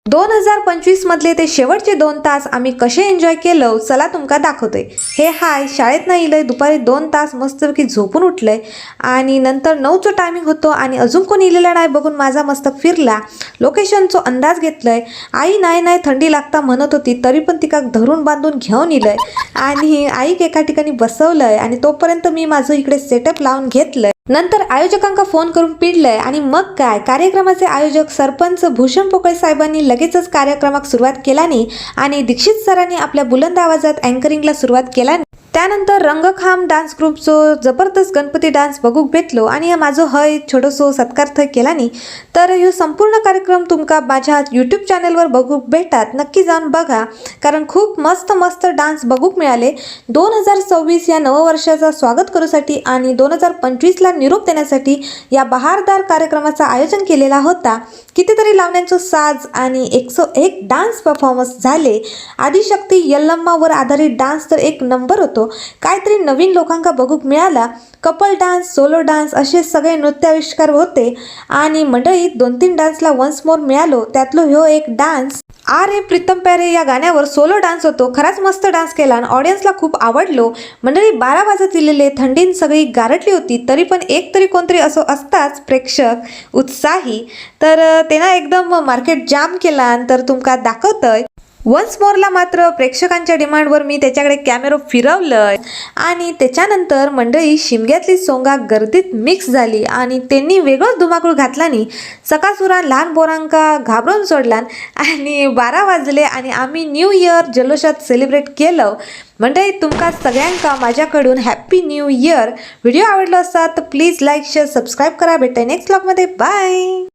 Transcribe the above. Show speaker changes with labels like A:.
A: 2025 मधले ते शेवटचे 2 तास आम्ही कसे एन्जॉय केलं चला तुमका दाखवते। हे हाय शाळेत नाही इलंय, दुपारी 2 तास मस्तपैकी झोपून उठलंय आणि नंतर 9चं टायमिंग होतो आणि अजून कोणी इलेलं नाही बघून माझा मस्तक फिरला, लोकेशनचा अंदाज घेतलाय। आई नाही थंडी लागता म्हणत होती तरी पण तिका धरून बांधून घेऊन इलंय आणि आई एका ठिकाणी बसवलंय आणि तोपर्यंत मी माझं इकडे सेटअप लावून घेतलंय। नंतर आयोजकांका फोन करून पिडलंय आणि मग काय कार्यक्रमाचे आयोजक सरपंच भूषण पोकळे साहेबांनी लगेचच कार्यक्रमाक सुरुवात केलानी आणि दीक्षित सरांनी आपल्या बुलंद आवाजात अँकरिंगला सुरुवात केलानी। त्यानंतर रंगखाम डान्स ग्रुपचो जबरदस्त गणपती डान्स बघूक भेटलो आणि माझो हय छोटोसो सत्कार थंय केलानी। तर ह्यो संपूर्ण कार्यक्रम तुमका माझ्या यूट्यूब चॅनलवर बघूक भेटतात, नक्की जाऊन बघा कारण खूप मस्त डान्स बघूक मिळाले। 2026 या नववर्षाचा स्वागत करूसाठी आणि 2025 ला निरोप देण्यासाठी या बहारदार कार्यक्रमाचं आयोजन केलेला होता। कितीतरी लावण्यांचा साज आणि 101 डान्स परफॉर्मन्स झाले। आदिशक्ती यल्लम्मावर आधारित डान्स तर एक नंबर होतो, काहीतरी नवीन लोकांका बघूक मिळाला। कपल डान्स, सोलो डान्स असे सगळे नृत्याविष्कार होते आणि मंडळीत 2-3 डान्सला वन्स मोर मिळालो, त्यातलो ह्यो एक डान्स आ रे प्रीतम प्यारे या गाण्यावर सोलो डान्स होतो। खराच मस्त डान्स केला आणि ऑडियन्सला खूप आवडलो। मंडळी 12 वाजत इलेले, थंडीन सगळी गारटली होती तरी पण एक तरी कोणतरी असो असताच प्रेक्षक उत्साही, तर त्यांना एकदम मार्केट जाम केला तर तुमका दाखवतय। वन्स मोरला मात्र प्रेक्षकांच्या डिमांडवर मी त्याच्याकडे कॅमेरा फिरवलंय आणि त्याच्यानंतर मंडळी शिमग्यातली सोंगा गर्दीत मिक्स झाली आणि त्यांनी वेगळंच धुमाकूळ घातलानी। सकासुरान लहान पोरांका घाबरून सोडलान आणि 12 वाजले आणि आम्ही न्यू इयर जल्लोषात सेलिब्रेट केलं। मंडळी तुमका सगळ्यांका माझ्याकडून हॅप्पी न्यू इयर। व्हिडिओ आवडला असा तर प्लीज लाईक शेअर सबस्क्राईब करा। भेटूया नेक्स्ट व्लॉगमध्ये, बाय।